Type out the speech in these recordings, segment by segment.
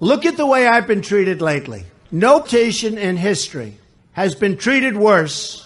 Look at the way I've been treated lately. No nation in history has been treated worse.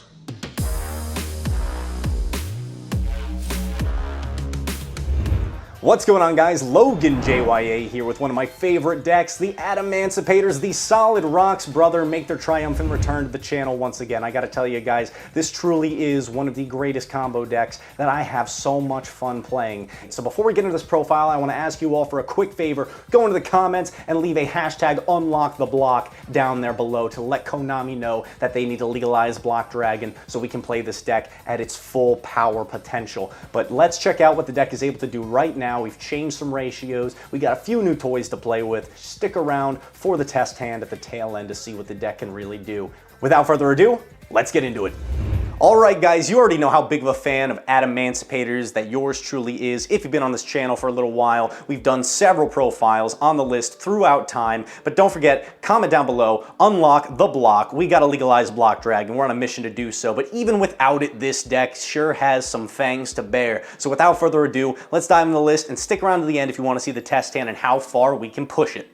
What's going on, guys? Logan JYA here with one of my favorite decks, the Adamancipators, the Solid Rocks brother, make their triumphant return to the channel once again. I gotta tell you guys, this truly is one of the greatest combo decks that I have so much fun playing. So before we get into this profile, I wanna ask you all for a quick favor. Go into the comments and leave a hashtag #UnlockTheBlock down there below to let Konami know that they need to legalize Block Dragon so we can play this deck at its full power potential. But let's check out what the deck is able to do right now. We've changed some ratios. We got a few new toys to play with. Stick around for the test hand at the tail end to see what the deck can really do. Without further ado, let's get into it. Alright guys, you already know how big of a fan of Adamancipators that yours truly is. If you've been on this channel for a little while, we've done several profiles on the list throughout time, but don't forget, comment down below, unlock the block. We gotta legalize Block Dragon. We're on a mission to do so, but even without it, this deck sure has some fangs to bear. So without further ado, let's dive into the list and stick around to the end if you want to see the test hand and how far we can push it.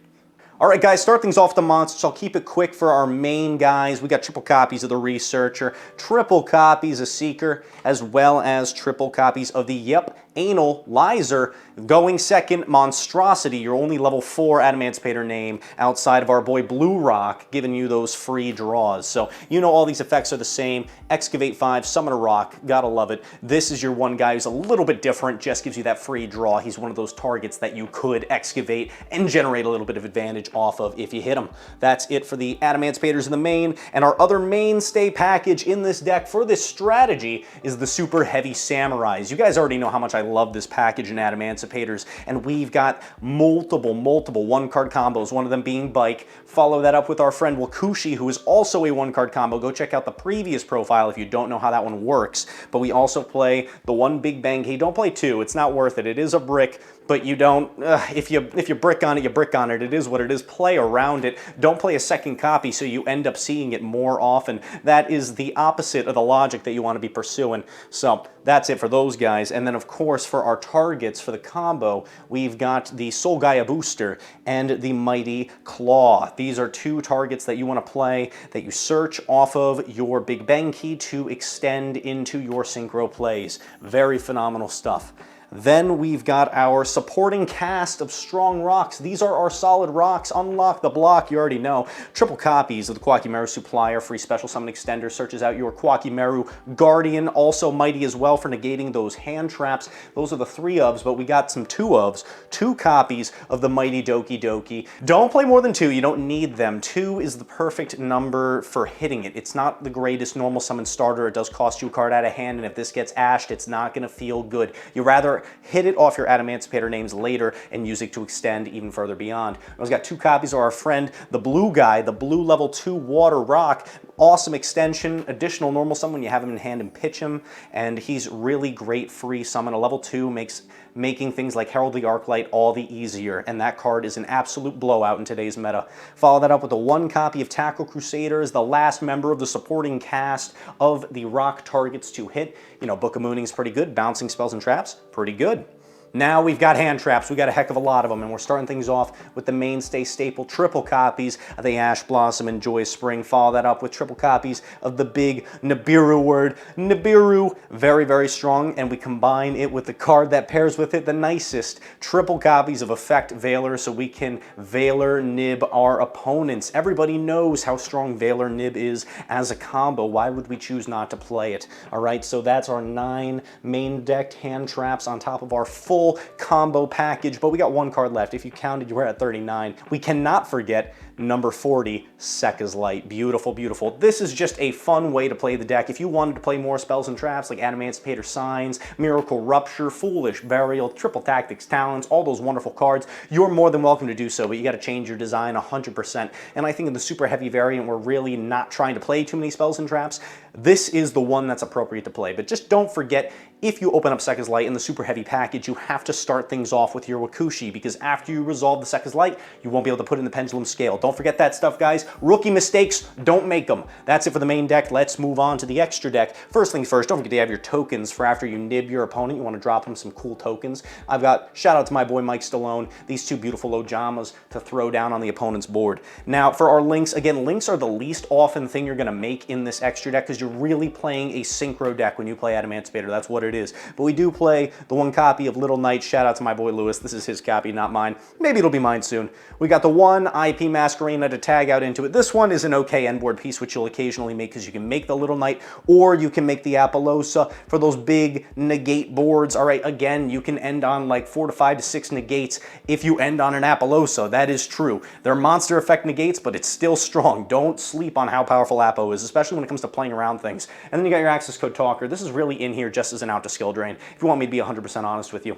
Alright guys, start things off with the monsters. I'll keep it quick for our main guys. We got triple copies of the Researcher, triple copies of Seeker, as well as triple copies of the Analyzer. Going second, Monstrosity, your only level 4 Adamancipator name outside of our boy Blue Rock, giving you those free draws. So you know all these effects are the same. Excavate 5, Summon a Rock, gotta love it. This is your one guy who's a little bit different, just gives you that free draw. He's one of those targets that you could excavate and generate a little bit of advantage off of if you hit him. That's it for the Adamancipators in the main, and our other mainstay package in this deck for this strategy is the Super Heavy Samurais. You guys already know how much I love this package in Adamancipators, and we've got multiple one-card combos, one of them being Bike. Follow that up with our friend Wakushi, who is also a one-card combo. Go check out the previous profile if you don't know how that one works. But we also play the one Big Bang Key. Don't play two, it's not worth it. It is a brick, but you don't, if you brick on it, you brick on it. It is what it is. Play around it. Don't play a second copy so you end up seeing it more often. That is the opposite of the logic that you want to be pursuing. So that's it for those guys. And then of course for our targets for the combo, we've got the Soul Gaia Booster and the Mighty Claw. These are two targets that you want to play that you search off of your Big Bang Key to extend into your synchro plays. Very phenomenal stuff. Then we've got our supporting cast of strong rocks. These are our solid rocks. Unlock the block, you already know. Triple copies of the Quackimeru Supplier, free special summon extender, searches out your Quackimeru Guardian, also mighty as well for negating those hand traps. Those are the 3 ofs, but we got some 2 ofs. 2 copies of the mighty Doki Doki. Don't play more than 2, you don't need them. 2 is the perfect number for hitting it. It's not the greatest normal summon starter. It does cost you a card out of hand, and if this gets ashed, it's not gonna feel good. You rather hit it off your Adamancipator names later and use it to extend even further beyond. We also got 2 copies of our friend, the blue guy, the blue level 2 Water Rock. Awesome extension, additional normal summon when you have him in hand and pitch him, and he's really great free summon. A level 2 makes making things like Herald the Arclight all the easier, and that card is an absolute blowout in today's meta. Follow that up with a 1 copy of Tackle Crusaders, the last member of the supporting cast of the rock targets to hit. You know, Book of Mooning's pretty good, bouncing spells and traps, pretty good. Now we've got hand traps. We got a heck of a lot of them, and we're starting things off with the mainstay staple triple copies of the Ash Blossom and Joy Spring. Follow that up with triple copies of the big Nibiru word. Nibiru, very strong, and we combine it with the card that pairs with it the nicest. Triple copies of Effect Veiler, so we can Veiler Nib our opponents. Everybody knows how strong Veiler Nib is as a combo. Why would we choose not to play it? All right, so that's our 9 main decked hand traps on top of our full combo package, but we got 1 card left. If you counted, you were at 39. We cannot forget number 40, Sekka's Light. Beautiful. This is just a fun way to play the deck. If you wanted to play more spells and traps like Adamancipator Signs, Miracle Rupture, Foolish Burial, Triple Tactics Talents, all those wonderful cards, you're more than welcome to do so, but you got to change your design 100%. And I think in the super heavy variant, we're really not trying to play too many spells and traps. This is the one that's appropriate to play, but just don't forget, if you open up Sekka's Light in the super heavy package, you have to start things off with your Wakushi, because after you resolve the Sekka's Light, you won't be able to put in the Pendulum Scale. Don't forget that stuff, guys. Rookie mistakes, don't make them. That's it for the main deck. Let's move on to the extra deck. First things first, don't forget to have your tokens for after you nib your opponent. You want to drop him some cool tokens. I've got, shout out to my boy Mike Stallone, these two beautiful Ojamas to throw down on the opponent's board. Now, for our links, again, links are the least often thing you're going to make in this extra deck because you're really playing a synchro deck when you play Adamancipator. That's what it is. But we do play the one copy of Little Knight. Shout out to my boy Lewis. This is his copy, not mine. Maybe it'll be mine soon. We got the one IP Masquerena to tag out into it. This one is an okay end board piece, which you'll occasionally make because you can make the Little Knight or you can make the Appaloosa for those big negate boards. All right, again, you can end on like 4 to 5 to 6 negates if you end on an Appaloosa. That is true. They're monster effect negates, but it's still strong. Don't sleep on how powerful Appo is, especially when it comes to playing around things. And then you got your access code Talker. This is really in here just as an out to skill drain, if you want me to be 100% honest with you.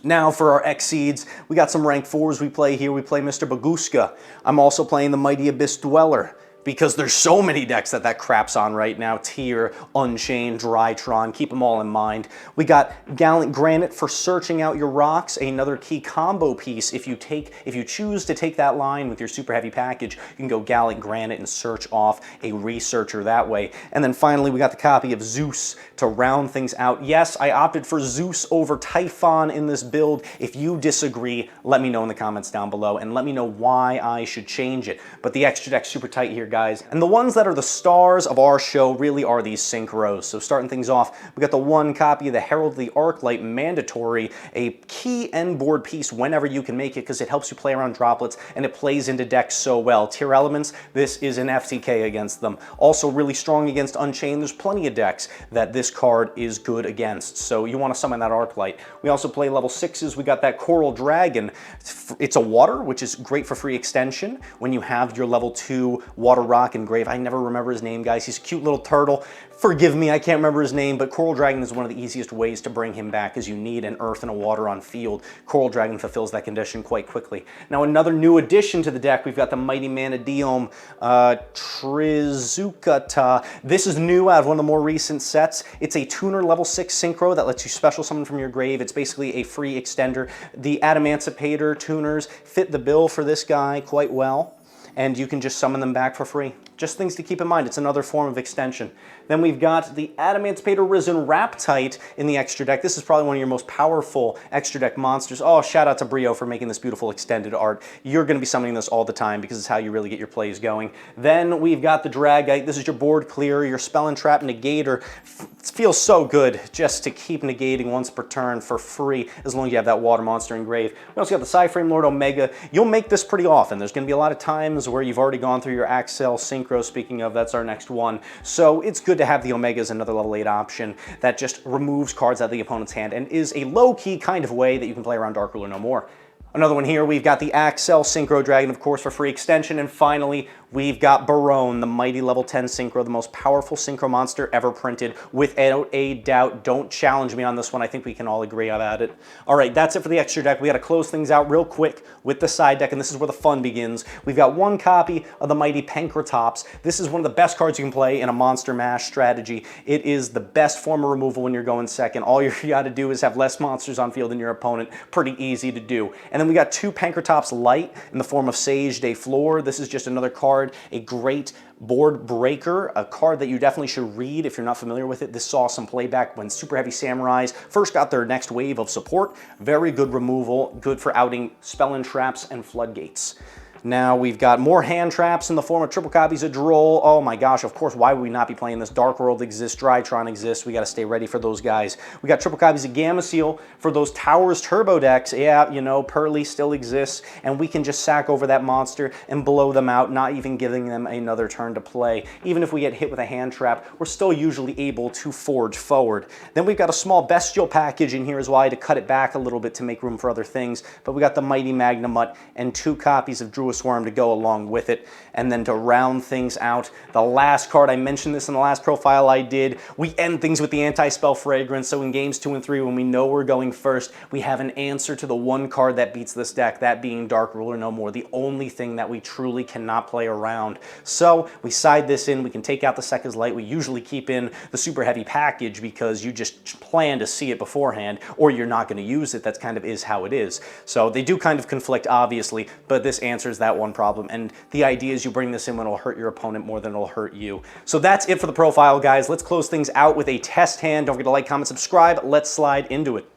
Now for our X-Seeds, we got some rank 4s we play here. We play Mr. Baguska. I'm also playing the Mighty Abyss Dweller, because there's so many decks that crap's on right now. Tyr, Unchained, Drytron, keep them all in mind. We got Gallant Granite for searching out your rocks, another key combo piece. If you choose to take that line with your super heavy package, you can go Gallant Granite and search off a researcher that way. And then finally, we got the copy of Zeus to round things out. Yes, I opted for Zeus over Typhon in this build. If you disagree, let me know in the comments down below and let me know why I should change it. But the extra deck's super tight here, guys. And the ones that are the stars of our show really are these synchros. So starting things off, we got the one copy of the Herald of the Arclight mandatory, a key end board piece whenever you can make it because it helps you play around droplets and it plays into decks so well. Tier Elements, this is an FTK against them. Also really strong against Unchained. There's plenty of decks that this card is good against. So you want to summon that Arclight. We also play level 6s. We got that Coral Dragon. It's a water, which is great for free extension when you have your level 2 water rock engrave. I never remember his name, guys. He's a cute little turtle. Forgive me, I can't remember his name, but Coral Dragon is one of the easiest ways to bring him back because you need an earth and a water on field. Coral Dragon fulfills that condition quite quickly. Now, another new addition to the deck, we've got the Mighty Manadium Trizukata. This is new out of one of the more recent sets. It's a tuner level 6 synchro that lets you special summon from your grave. It's basically a free extender. The Adamancipator tuners fit the bill for this guy quite well, and you can just summon them back for free. Just things to keep in mind. It's another form of extension. Then we've got the Adamancipator Risen Raptite in the extra deck. This is probably one of your most powerful extra deck monsters. Oh, shout out to Brio for making this beautiful extended art. You're going to be summoning this all the time because it's how you really get your plays going. Then we've got the Dragite. This is your board clearer, your Spell and Trap Negator. It feels so good just to keep negating once per turn for free as long as you have that water monster engraved. We also got the Psyframe Lord Omega. You'll make this pretty often. There's going to be a lot of times where you've already gone through your Axel Synchro. Speaking of, that's our next one. So it's good to have the Omega as another level 8 option that just removes cards out of the opponent's hand and is a low-key kind of way that you can play around Dark Ruler no more. Another one here, we've got the Axel Synchro Dragon, of course, for free extension. And finally, we've got Barone, the mighty level 10 Synchro, the most powerful Synchro monster ever printed, without a doubt. Don't challenge me on this one. I think we can all agree about it. All right, that's it for the extra deck. We got to close things out real quick with the side deck, and this is where the fun begins. We've got one copy of the mighty Pankratops. This is one of the best cards you can play in a monster mash strategy. It is the best form of removal when you're going second. All you got to do is have less monsters on field than your opponent. Pretty easy to do. And then we got two Pankratops Light in the form of Sage de Fleur. This is just another card, a great board breaker, a card that you definitely should read if you're not familiar with it. This saw some playback when Super Heavy Samurais first got their next wave of support. Very good removal, good for outing Spell and Traps and Floodgates. Now we've got more hand traps in the form of triple copies of Droll. Oh my gosh, of course, why would we not be playing this? Dark World exists, Drytron exists. We got to stay ready for those guys. We got triple copies of Gamma Seal for those Towers Turbo decks. Yeah, you know, Pearly still exists, and we can just sack over that monster and blow them out, not even giving them another turn to play. Even if we get hit with a hand trap, we're still usually able to forge forward. Then we've got a small Bestial package in here as well to cut it back a little bit to make room for other things. But we got the Mighty Magnemut and two copies of Druid Swarm to go along with it. And then to round things out, the last card, I mentioned this in the last profile I did, we end things with the Anti-Spell Fragrance. So in games 2 and 3, when we know we're going first, we have an answer to the one card that beats this deck, that being Dark Ruler No More, the only thing that we truly cannot play around. So we side this in, we can take out the Sekka's Light, we usually keep in the Super Heavy package because you just plan to see it beforehand, or you're not going to use it. That kind of is how it is. So they do kind of conflict, obviously, but this answers that one problem. And the idea is you bring this in when it'll hurt your opponent more than it'll hurt you. So that's it for the profile, guys. Let's close things out with a test hand. Don't forget to like, comment, subscribe. Let's slide into it.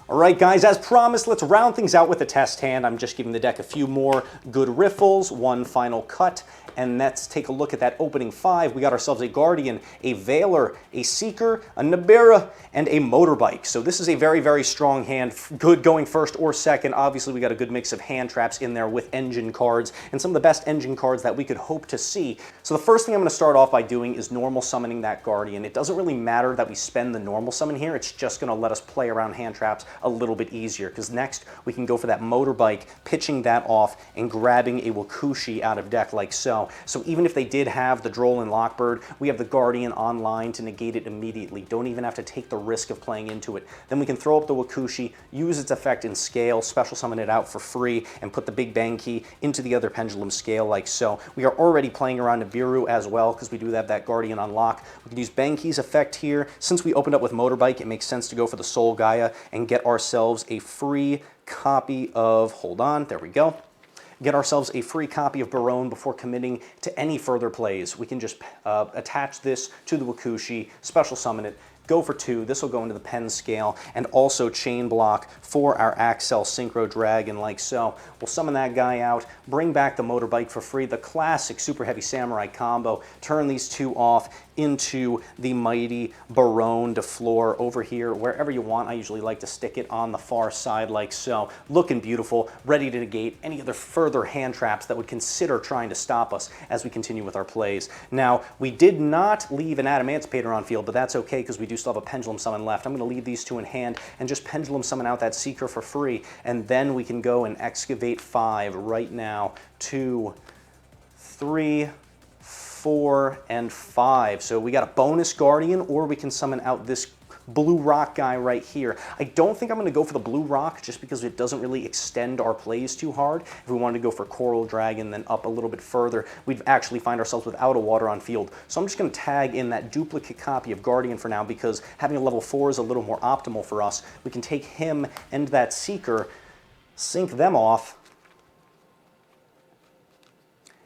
All right, guys, as promised, let's round things out with a test hand. I'm just giving the deck a few more good riffles, one final cut, and let's take a look at that opening 5. We got ourselves a Guardian, a Veiler, a Seeker, a Nibiru, and a Motorbike. So this is a very, very strong hand, good going first or second. Obviously, we got a good mix of hand traps in there with engine cards, and some of the best engine cards that we could hope to see. So the first thing I'm going to start off by doing is normal summoning that Guardian. It doesn't really matter that we spend the normal summon here. It's just going to let us play around hand traps a little bit easier, because next we can go for that Motorbike, pitching that off and grabbing a Wakushi out of deck like so. So even if they did have the Droll and Lockbird, we have the Guardian online to negate it immediately. Don't even have to take the risk of playing into it. Then we can throw up the Wakushi, use its effect in scale, special summon it out for free, and put the Big Bang Key into the other Pendulum scale like so. We are already playing around Nibiru as well, because we do have that Guardian on lock. We can use Bang Key's effect here. Since we opened up with Motorbike, it makes sense to go for the Soul Gaia and get ourselves a free copy of, hold on, there we go. Get ourselves a free copy of Barone before committing to any further plays. We can just attach this to the Wakushi, special summon it, go for 2. This will go into the pen scale, and also chain block for our Axel Synchro Dragon like so. We'll summon that guy out, bring back the Motorbike for free, the classic Super Heavy Samurai combo, turn these 2 off into the mighty Barone de Fleur over here, wherever you want. I usually like to stick it on the far side like so. Looking beautiful, ready to negate any other further hand traps that would consider trying to stop us as we continue with our plays. Now, we did not leave an Adamancipator on field, but that's okay because we do still have a Pendulum Summon left. I'm going to leave these 2 in hand and just Pendulum Summon out that Seeker for free, and then we can go and excavate 5 right now. 2, 3, 4, and 5. So we got a bonus Guardian, or we can summon out this blue rock guy right here. I don't think I'm going to go for the blue rock just because it doesn't really extend our plays too hard. If we wanted to go for Coral Dragon, then up a little bit further, we'd actually find ourselves without a water on field. So I'm just going to tag in that duplicate copy of Guardian for now, because having a level 4 is a little more optimal for us. We can take him and that Seeker, sync them off,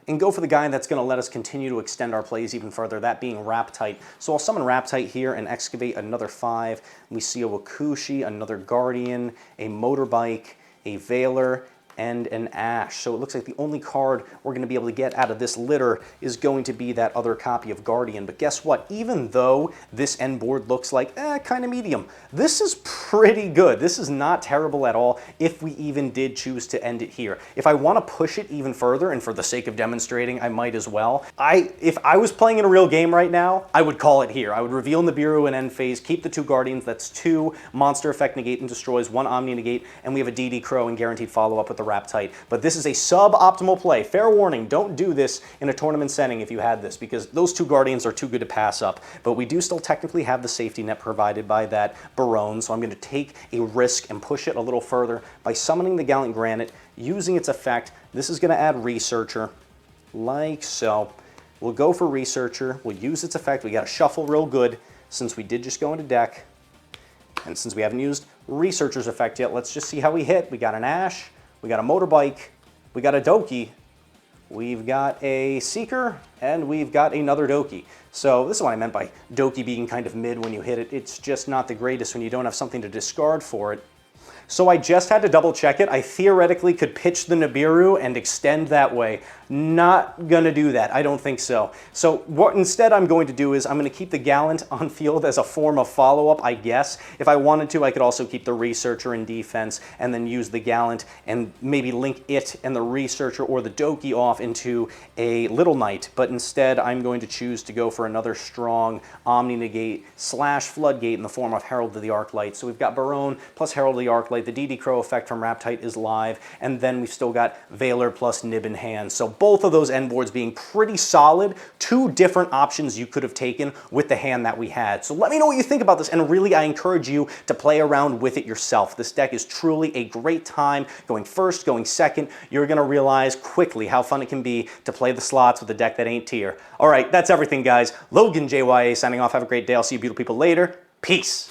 and go for the guy that's going to let us continue to extend our plays even further, that being Raptite. So I'll summon Raptite here and excavate another 5. We see a Wakushi, another Guardian, a Motorbike, a Veiler, and an Ash. So it looks like the only card we're going to be able to get out of this litter is going to be that other copy of Guardian. But guess what? Even though this end board looks like kind of medium, this is pretty good. This is not terrible at all if we even did choose to end it here. If I want to push it even further, and for the sake of demonstrating, I might as well. If I was playing in a real game right now, I would call it here. I would reveal Nibiru in end phase, keep the 2 Guardians. That's 2 Monster Effect Negate and Destroys, 1 Omni Negate, and we have a DD Crow and guaranteed follow-up with the Raptite. But this is a sub-optimal play. Fair warning, don't do this in a tournament setting if you had this, because those 2 Guardians are too good to pass up. But we do still technically have the safety net provided by that Barone, so I'm going to take a risk and push it a little further by summoning the Gallant Granite, using its effect. This is going to add Researcher, like so. We'll go for Researcher. We'll use its effect. We got to shuffle real good since we did just go into deck. And since we haven't used Researcher's effect yet, let's just see how we hit. We got an Ash. We got a Motorbike, we got a Doki, we've got a Seeker, and we've got another Doki. So this is what I meant by Doki being kind of mid when you hit it. It's just not the greatest when you don't have something to discard for it. So I just had to double check it. I theoretically could pitch the Nibiru and extend that way. Not gonna do that, I don't think so. So what instead I'm going to do is I'm gonna keep the Gallant on field as a form of follow-up, I guess. If I wanted to, I could also keep the Researcher in defense and then use the Gallant and maybe link it and the Researcher or the Doki off into a Little Knight. But instead, I'm going to choose to go for another strong Omni Negate / Floodgate in the form of Herald of the Arclight. So we've got Barone plus Herald of the Arclight play. The DD Crow effect from Raptite is live, and then we've still got Veiler plus Nib in hand. So both of those end boards being pretty solid. Two different options you could have taken with the hand that we had. So let me know what you think about this, and really I encourage you to play around with it yourself. This deck is truly a great time going first, going second. You're going to realize quickly how fun it can be to play the slots with a deck that ain't tier. All right, that's everything, guys. Logan JYA signing off. Have a great day. I'll see you beautiful people later. Peace.